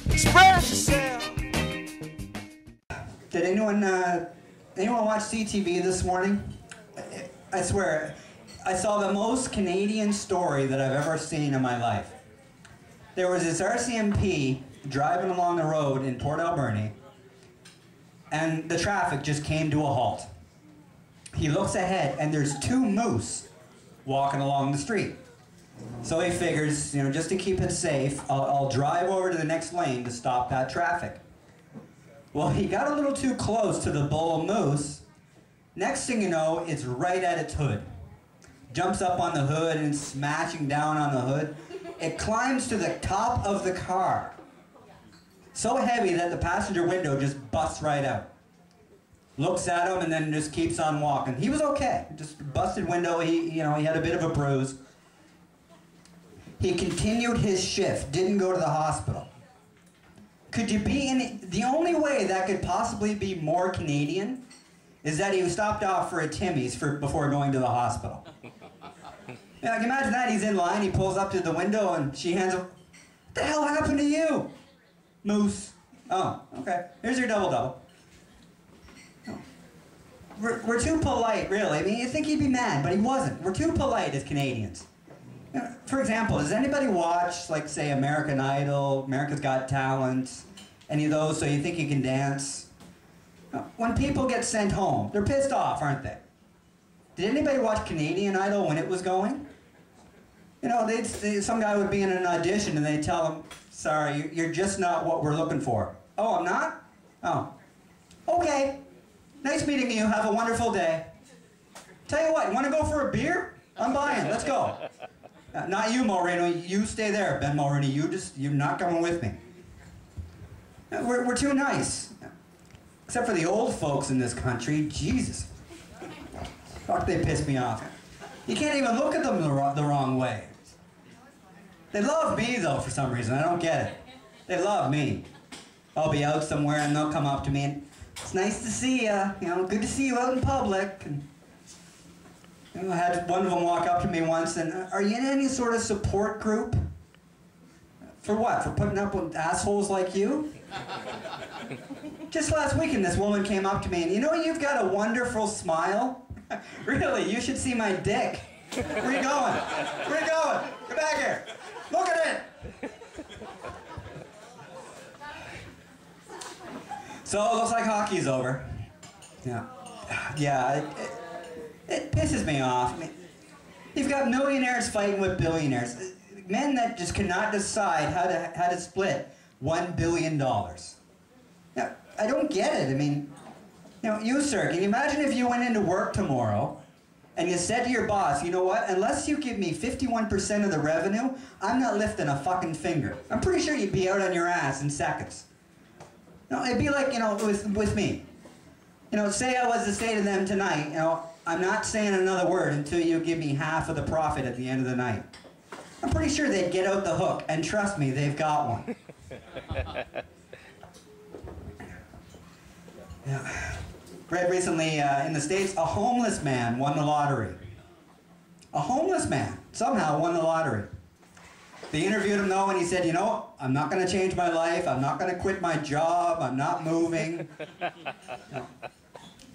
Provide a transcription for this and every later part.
Express yourself. Did anyone watch CTV this morning? I swear, I saw the most Canadian story that I've ever seen in my life. There was this RCMP driving along the road in Port Alberni, and the traffic just came to a halt. He looks ahead, and there's two moose walking along the street. So he figures, just to keep it safe, I'll drive over to the next lane to stop that traffic. Well, he got a little too close to the bull moose. Next thing you know, it's right at its hood. Jumps up on the hood and smashing down on the hood. It climbs to the top of the car. So heavy that the passenger window just busts right out. Looks at him and then just keeps on walking. He was okay, just busted window. He had a bit of a bruise. He continued his shift, didn't go to the hospital. Could you be in the only way that could possibly be more Canadian is that he stopped off for a Timmy's before going to the hospital. Yeah, I can imagine that. He's in line, he pulls up to the window and she hands him, "What the hell happened to you?" "Moose." "Oh, okay. Here's your double-double." We're too polite, really. I mean, you think he'd be mad, but he wasn't. We're too polite as Canadians. For example, does anybody watch, like, say, American Idol, America's Got Talent, any of those, So You Think You Can Dance? When people get sent home, they're pissed off, aren't they? Did anybody watch Canadian Idol when it was going? Some guy would be in an audition and they'd tell him, "Sorry, you're just not what we're looking for." "Oh, I'm not? Oh. Okay. Nice meeting you. Have a wonderful day. Tell you what, you want to go for a beer? I'm buying. Let's go." Not you, Mulroney. You stay there, Ben Mulroney. You're not coming with me. We're too nice. Except for the old folks in this country. Jesus. Fuck, they piss me off. You can't even look at them the wrong way. They love me, though, for some reason. I don't get it. They love me. I'll be out somewhere and they'll come up to me and, "It's nice to see you. Good to see you out in public." And, I had one of them walk up to me once and, "Are you in any sort of support group?" "For what? For putting up with assholes like you?" Just last weekend, this woman came up to me and, "You've got a wonderful smile." "Really? You should see my dick." "Where you going? Where you going? Get back here. Look at it." So it looks like hockey's over. Yeah. It pisses me off. I mean, you've got millionaires fighting with billionaires. Men that just cannot decide how to split $1 billion. Now, I don't get it. I mean, you, sir, can you imagine if you went into work tomorrow and you said to your boss, "You know what, unless you give me 51% of the revenue, I'm not lifting a fucking finger." I'm pretty sure you'd be out on your ass in seconds. It'd be like, with me. Say I was to say to them tonight, "I'm not saying another word until you give me half of the profit at the end of the night." I'm pretty sure they'd get out the hook, and trust me, they've got one. Read recently in the States, a homeless man won the lottery. A homeless man somehow won the lottery. They interviewed him though, and he said, "I'm not going to change my life. I'm not going to quit my job. I'm not moving."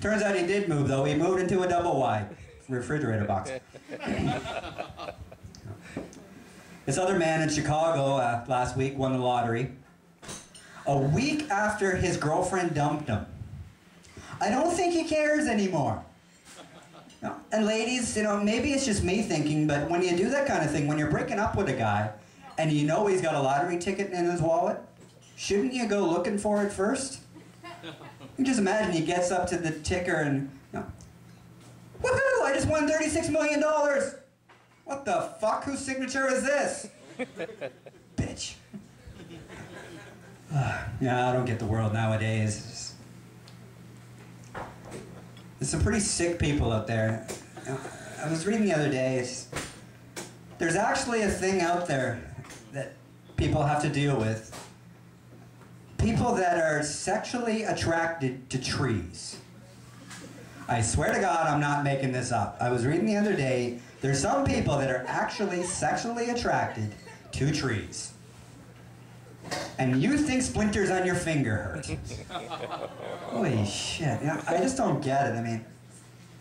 Turns out he did move, though. He moved into a double wide refrigerator box. This other man in Chicago last week won the lottery. A week after his girlfriend dumped him. I don't think he cares anymore. And ladies, maybe it's just me thinking, but when you do that kind of thing, when you're breaking up with a guy, and he's got a lottery ticket in his wallet, shouldn't you go looking for it first? You just imagine he gets up to the ticker and, "Woohoo! I just won $36 million! What the fuck? Whose signature is this?" Bitch. Yeah, I don't get the world nowadays. There's some pretty sick people out there. I was reading the other day, there's actually a thing out there that people have to deal with. People that are sexually attracted to trees. I swear to God, I'm not making this up. I was reading the other day, There's some people that are actually sexually attracted to trees. And you think splinters on your finger hurt. Holy shit. You know, I just don't get it. I mean,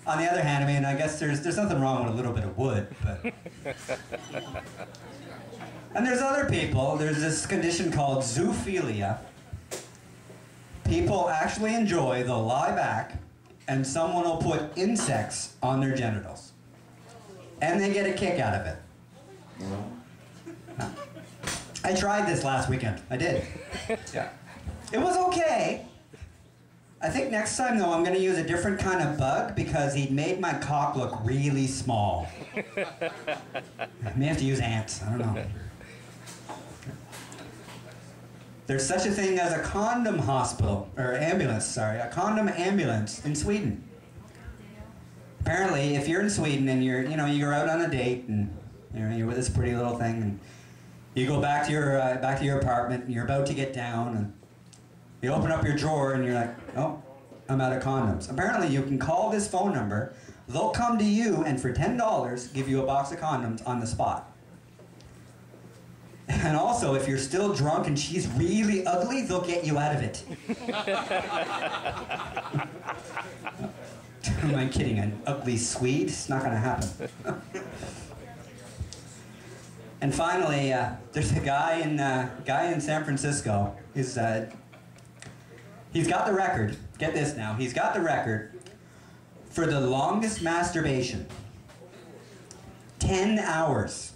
on the other hand, I mean, I guess there's nothing wrong with a little bit of wood, but... And there's other people. There's this condition called zoophilia. People actually enjoy, they'll lie back, and someone will put insects on their genitals. And they get a kick out of it. I tried this last weekend. I did. Yeah. It was okay. I think next time, though, I'm going to use a different kind of bug because he made my cock look really small. I may have to use ants. I don't know. There's such a thing as a condom hospital, or ambulance, sorry, a condom ambulance in Sweden. Apparently, if you're in Sweden and you're out on a date and you're with this pretty little thing, and you go back to your apartment and you're about to get down, and you open up your drawer and you're like, oh, I'm out of condoms. Apparently, you can call this phone number. They'll come to you and for $10 give you a box of condoms on the spot. And also, if you're still drunk and she's really ugly, they'll get you out of it. Am I kidding? An ugly Swede? It's not going to happen. And finally, there's a guy in San Francisco. He's got the record. Get this now. He's got the record for the longest masturbation. 10 hours.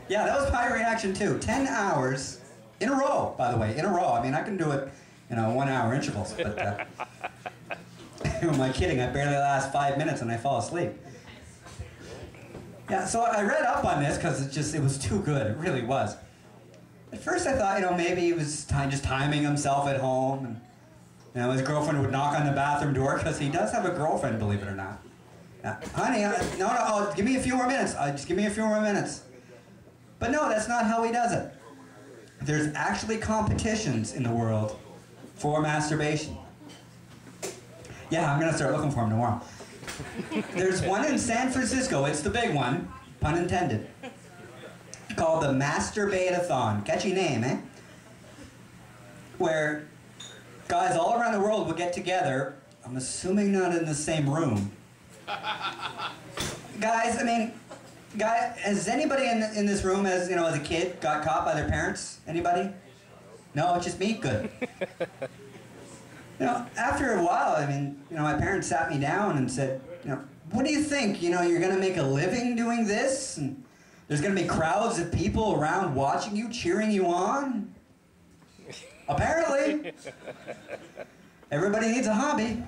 Yeah, that was my reaction too. 10 hours in a row, by the way, in a row. I mean, I can do it, 1 hour intervals, but who am I kidding? I barely last 5 minutes and I fall asleep. Yeah, so I read up on this because it was too good. It really was. At first I thought, maybe he was just timing himself at home, and his girlfriend would knock on the bathroom door because he does have a girlfriend, believe it or not. Honey, no, give me a few more minutes. Just give me a few more minutes. But no, that's not how he does it. There's actually competitions in the world for masturbation. Yeah, I'm going to start looking for them tomorrow. There's one in San Francisco, it's the big one, pun intended, called the Masturbate-a-thon. Catchy name, eh? Where guys all around the world will get together, I'm assuming not in the same room. Guys, has anybody in this room, as a kid, got caught by their parents? Anybody? No, it's just me? Good. After a while, my parents sat me down and said, what do you think? You're going to make a living doing this? And there's going to be crowds of people around watching you, cheering you on? Apparently. Everybody needs a hobby.